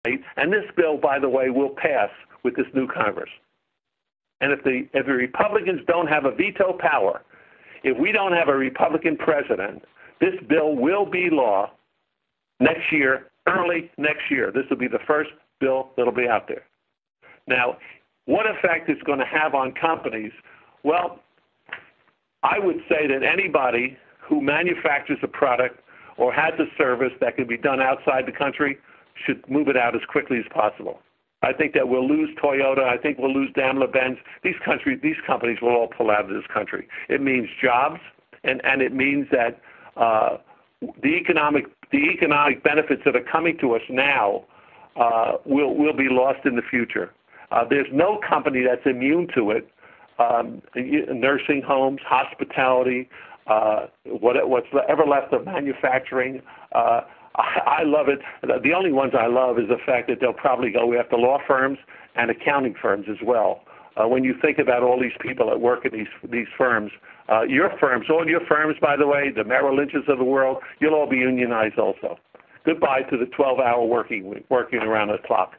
And this bill, by the way, will pass with this new Congress. And if the Republicans don't have a veto power, if we don't have a Republican president, this bill will be law next year, early next year. This will be the first bill that'll be out there. Now, what effect it's going to have on companies? Well, I would say that anybody who manufactures a product or has a service that can be done outside the country should move it out as quickly as possible. I think that we'll lose Toyota. I think we'll lose Daimler-Benz. These companies will all pull out of this country. It means jobs, and it means that the economic benefits that are coming to us now will be lost in the future. There's no company that's immune to it. Nursing homes, hospitality, what's ever left of manufacturing. I love it. The only ones I love is the fact that they'll probably go after law firms and accounting firms as well. When you think about all these people that work at these firms, all your firms, by the way, the Merrill Lynches of the world, you'll all be unionized also. Goodbye to the 12-hour working around the clock.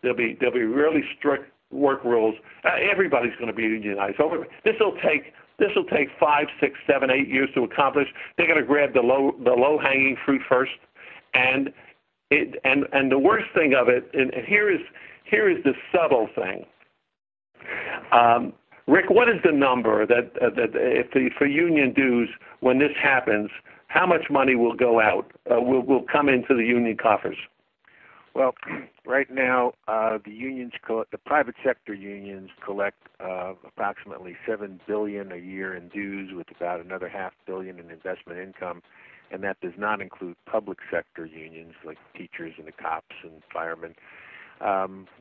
There'll be really strict work rules. Everybody's going to be unionized. This will take 5, 6, 7, 8 years to accomplish. They're going to grab the low-hanging fruit first. And the worst thing of it, and here is the subtle thing. Rick, what is the number that for union dues when this happens? How much money will go out? Will come into the union coffers? Well, right now the private sector unions collect approximately $7 billion a year in dues, with about another $500 million in investment income. And that does not include public sector unions like teachers and the cops and firemen.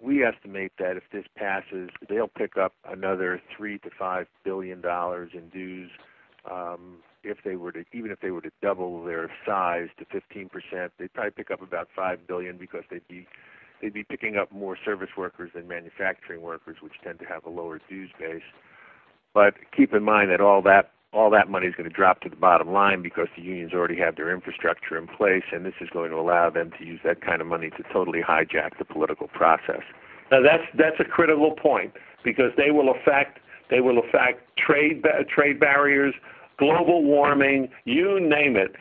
We estimate that if this passes, they'll pick up another $3 to $5 billion in dues. Even if they were to double their size to 15%, they'd probably pick up about $5 billion, because they'd be picking up more service workers than manufacturing workers, which tend to have a lower dues base. But keep in mind that all that money is going to drop to the bottom line, because the unions already have their infrastructure in place, and this is going to allow them to use that kind of money to totally hijack the political process. Now that's a critical point, because they will affect trade barriers, global warming, you name it.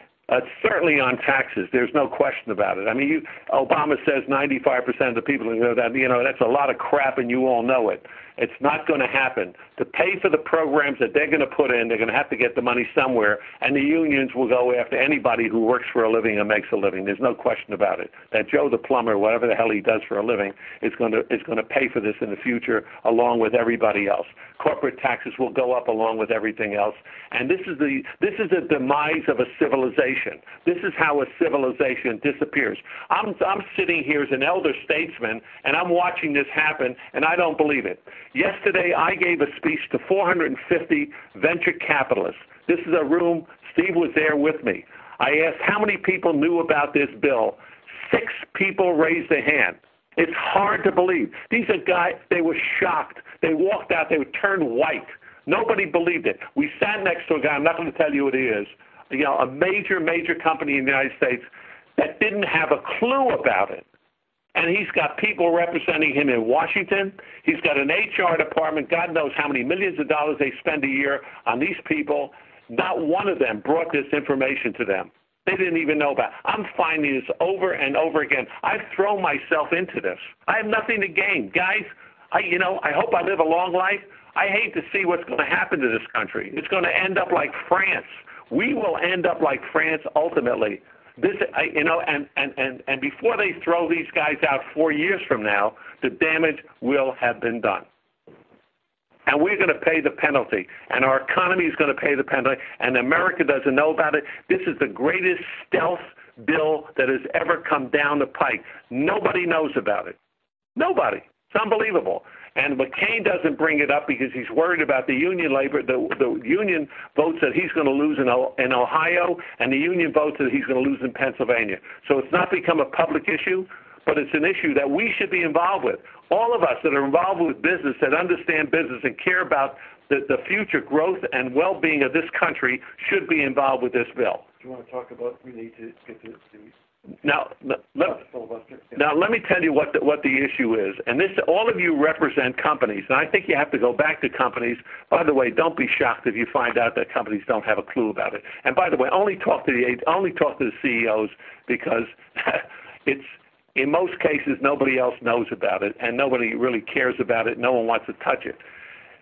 Certainly on taxes, there's no question about it. I mean, Obama says 95% of the people know that. That's a lot of crap, and you all know it. It's not going to happen. To pay for the programs that they're going to put in, they're going to have to get the money somewhere, and the unions will go after anybody who works for a living and makes a living. There's no question about it. That Joe the plumber, whatever the hell he does for a living, is going to pay for this in the future along with everybody else. Corporate taxes will go up along with everything else, and this is the demise of a civilization. This is how a civilization disappears. I'm sitting here as an elder statesman, and I'm watching this happen, and I don't believe it. Yesterday, I gave a speech to 450 venture capitalists. This is a room, Steve was there with me. I asked how many people knew about this bill. 6 people raised their hand. It's hard to believe. These are guys, they were shocked. They walked out, they were turned white. Nobody believed it. We sat next to a guy, I'm not going to tell you what he is, a major company in the United States that didn't have a clue about it. And he's got people representing him in Washington. He's got an HR department. God knows how many millions of dollars they spend a year on these people. Not one of them brought this information to them. They didn't even know about it. I'm finding this over and over again. I've thrown myself into this. I have nothing to gain. Guys, I hope I live a long life. I hate to see what's going to happen to this country. It's going to end up like France. We will end up like France ultimately. And before they throw these guys out 4 years from now, the damage will have been done. And we're going to pay the penalty, and our economy is going to pay the penalty, and America doesn't know about it. This is the greatest stealth bill that has ever come down the pike. Nobody knows about it. Nobody. It's unbelievable. And McCain doesn't bring it up because he's worried about the union labor, the union votes that he's going to lose in Ohio, and the union votes that he's going to lose in Pennsylvania. So it's not become a public issue, but it's an issue that we should be involved with. All of us that are involved with business, that understand business and care about the future growth and well-being of this country should be involved with this bill. Do you want to talk about, we need to get to Now, now let me tell you what the issue is. And this, all of you represent companies, and I think you have to go back to companies. By the way, don't be shocked if you find out that companies don't have a clue about it. And by the way, only talk to the CEOs, because it's, in most cases, nobody else knows about it, and nobody really cares about it. No one wants to touch it.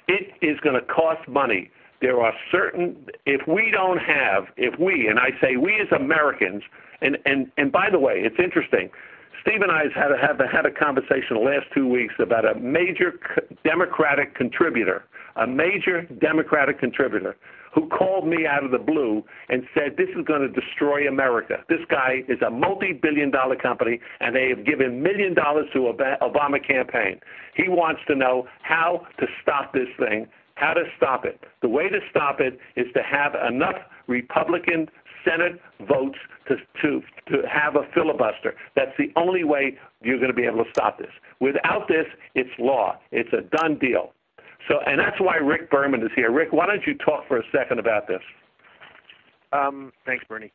It is going to cost money. There are certain, if we, and I say we as Americans, and by the way, it's interesting. Steve and I have had a conversation the last 2 weeks about a major Democratic contributor, who called me out of the blue and said, this is going to destroy America. This guy is a multi-billion-dollar company, and they have given $1 million to Obama campaign. He wants to know how to stop this thing, how to stop it. The way to stop it is to have enough Republican Senate votes to have a filibuster. That's the only way you're going to be able to stop this. Without this, it's law. It's a done deal. So, and that's why Rick Berman is here. Rick, why don't you talk for a second about this? Thanks, Bernie.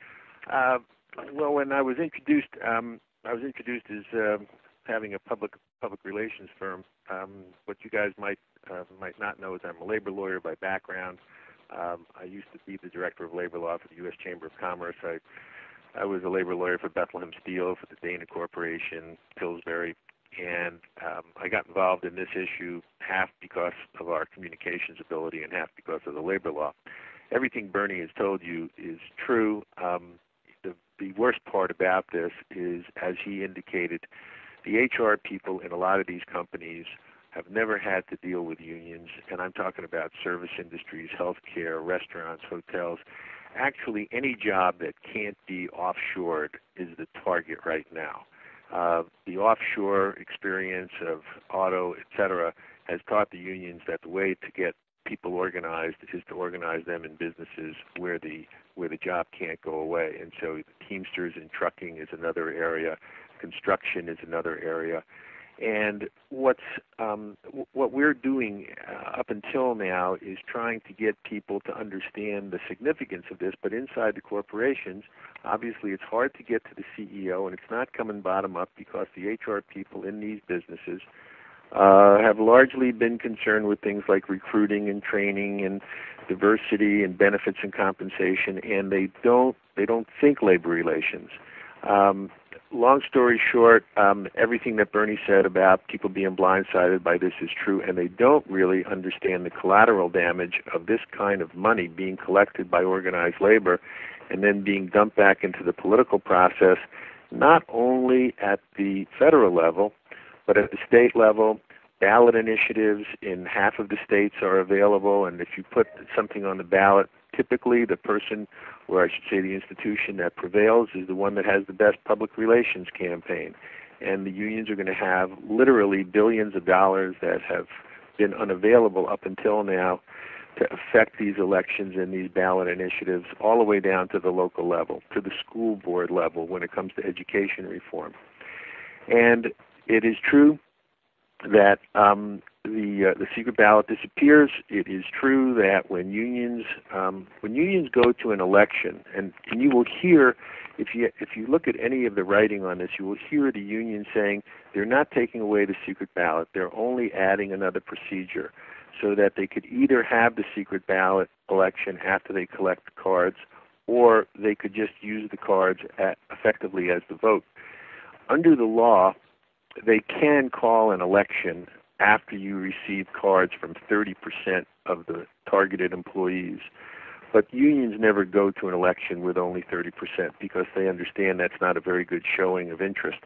Well, when I was introduced as having a public relations firm. What you guys might not know is I'm a labor lawyer by background. I used to be the director of labor law for the U.S. Chamber of Commerce. I was a labor lawyer for Bethlehem Steel, for the Dana Corporation, Pillsbury, and I got involved in this issue half because of our communications ability and half because of the labor law. Everything Bernie has told you is true. The worst part about this is, as he indicated, the HR people in a lot of these companies have never had to deal with unions, and I'm talking about service industries, healthcare, restaurants, hotels. Actually, any job that can't be offshored is the target right now. The offshore experience of auto, et cetera, has taught the unions that the way to get people organized is to organize them in businesses where the job can't go away. And so the Teamsters in trucking is another area. Construction is another area. And what we're doing up until now is trying to get people to understand the significance of this. But inside the corporations, obviously it's hard to get to the CEO, and it's not coming bottom up because the HR people in these businesses have largely been concerned with things like recruiting and training and diversity and benefits and compensation, and they don't think labor relations. Long story short, everything that Bernie said about people being blindsided by this is true, and they don't really understand the collateral damage of this kind of money being collected by organized labor and then being dumped back into the political process, not only at the federal level, but at the state level. Ballot initiatives in half of the states are available, and if you put something on the ballot, typically the person, or I should say the institution that prevails, is the one that has the best public relations campaign. And the unions are going to have literally billions of dollars that have been unavailable up until now to affect these elections and these ballot initiatives all the way down to the local level, to the school board level when it comes to education reform. And it is true that the secret ballot disappears. It is true that when unions go to an election, and you will hear, if you look at any of the writing on this, you will hear the union saying they're not taking away the secret ballot, they're only adding another procedure so that they could either have the secret ballot election after they collect the cards, or they could just use the cards effectively as the vote. Under the law, they can call an election after you receive cards from 30% of the targeted employees. But unions never go to an election with only 30% because they understand that's not a very good showing of interest.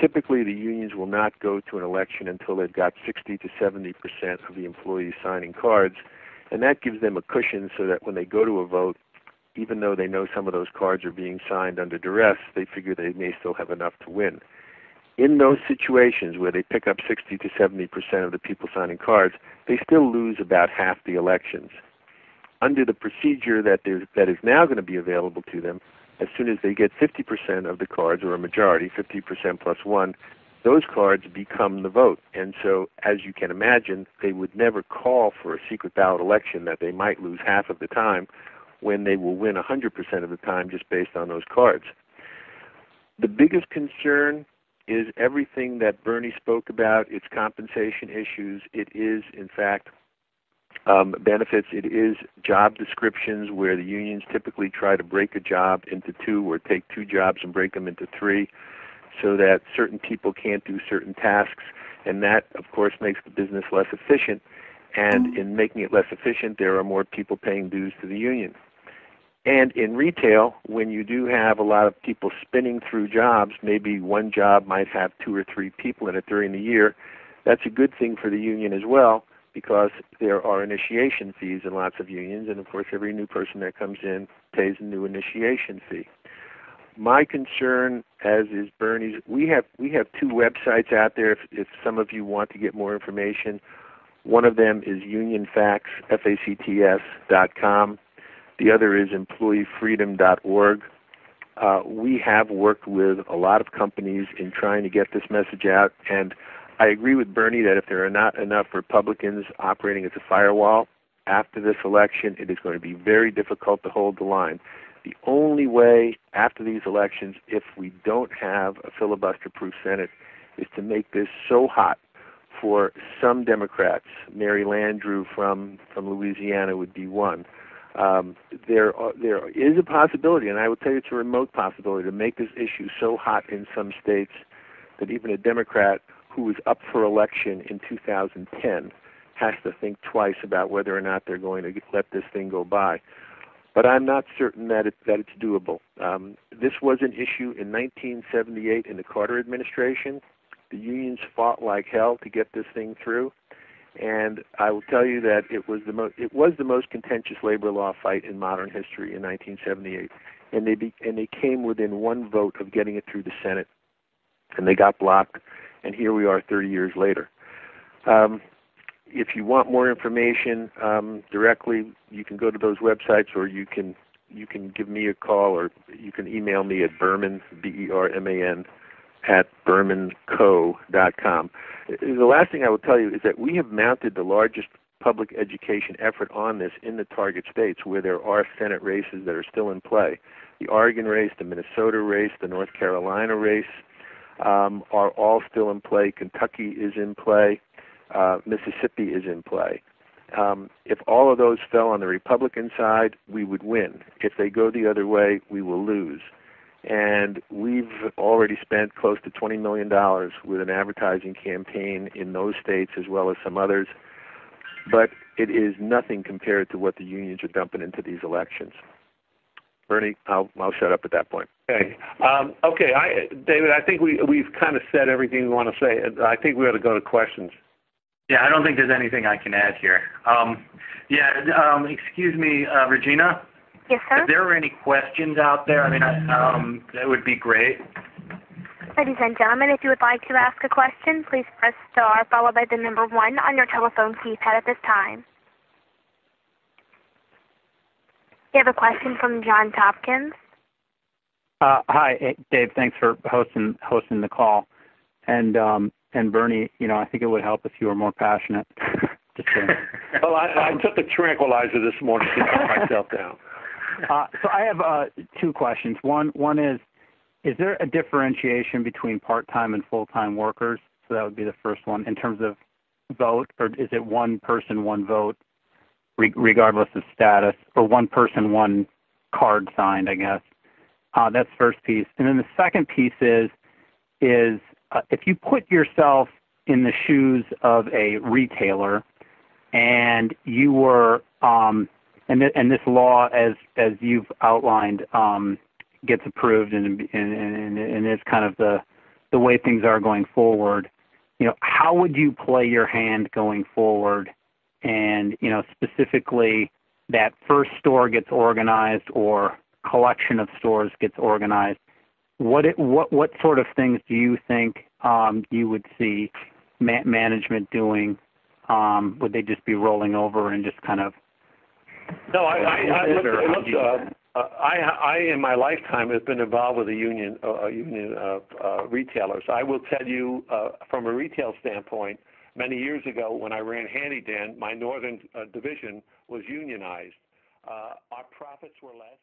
Typically, the unions will not go to an election until they've got 60 to 70% of the employees signing cards, and that gives them a cushion so that when they go to a vote, even though they know some of those cards are being signed under duress, they figure they may still have enough to win. In those situations where they pick up 60 to 70% of the people signing cards, they still lose about half the elections. Under the procedure that is now going to be available to them, as soon as they get 50% of the cards, or a majority, 50% plus one, those cards become the vote. And so, as you can imagine, they would never call for a secret ballot election that they might lose half of the time when they will win 100% of the time just based on those cards. The biggest concern is everything that Bernie spoke about. It's compensation issues. It is, in fact, benefits. It is job descriptions where the unions typically try to break a job into two or take two jobs and break them into three so that certain people can't do certain tasks. And that, of course, makes the business less efficient. And in making it less efficient, there are more people paying dues to the union. And in retail, when you do have a lot of people spinning through jobs, maybe one job might have 2 or 3 people in it during the year, that's a good thing for the union as well, because there are initiation fees in lots of unions, and of course every new person that comes in pays a new initiation fee. My concern, as is Bernie's, we have 2 websites out there if some of you want to get more information. One of them is unionfacts, FACTS.com. The other is employeefreedom.org. We have worked with a lot of companies in trying to get this message out, and I agree with Bernie that if there are not enough Republicans operating as a firewall after this election, it is going to be very difficult to hold the line. The only way after these elections, if we don't have a filibuster-proof Senate, is to make this so hot for some Democrats. Mary Landrieu from Louisiana would be one. There is a possibility, and I would tell you it's a remote possibility, to make this issue so hot in some states that even a Democrat who is up for election in 2010 has to think twice about whether or not they're going to let this thing go by. But I'm not certain that it's doable. This was an issue in 1978 in the Carter administration. The unions fought like hell to get this thing through. And I will tell you that it was the most contentious labor law fight in modern history in 1978, and they came within one vote of getting it through the Senate, and they got blocked, and here we are 30 years later. If you want more information directly, you can go to those websites, or you can give me a call, or you can email me at Berman, BERMAN, at bermanco.com. The last thing I will tell you is that we have mounted the largest public education effort on this in the target states where there are Senate races that are still in play. The Oregon race, the Minnesota race, the North Carolina race are all still in play. Kentucky is in play. Mississippi is in play. If all of those fell on the Republican side, we would win. If they go the other way, we will lose. And we've already spent close to $20 million with an advertising campaign in those states as well as some others. But it is nothing compared to what the unions are dumping into these elections. Bernie, I'll shut up at that point. Okay. David, I think we've kind of said everything we want to say. I think we ought to go to questions. Yeah, I don't think there's anything I can add here. Excuse me, Regina? Yes, sir? If there are any questions out there, that would be great. Ladies and gentlemen, if you would like to ask a question, please press star followed by the number 1 on your telephone keypad at this time. You have a question from John Tompkins. Hi, Dave. Thanks for hosting the call. And Bernie, I think it would help if you were more passionate. Just kidding. Well, I took a tranquilizer this morning to calm myself down. So I have 2 questions. One is there a differentiation between part-time and full-time workers? So that would be the first one in terms of vote, or is it one person, one vote, regardless of status, or one person, one card signed, I guess? That's the first piece. And then the second piece is if you put yourself in the shoes of a retailer and you were and this law, as you've outlined, gets approved and is kind of the way things are going forward, how would you play your hand going forward? And specifically, that first store gets organized or collection of stores gets organized. What sort of things do you think you would see management doing? Would they just be rolling over and just kind of? No, I in my lifetime have been involved with a union retailers. I will tell you from a retail standpoint, many years ago when I ran Handy Dan, my northern division was unionized. Our profits were less.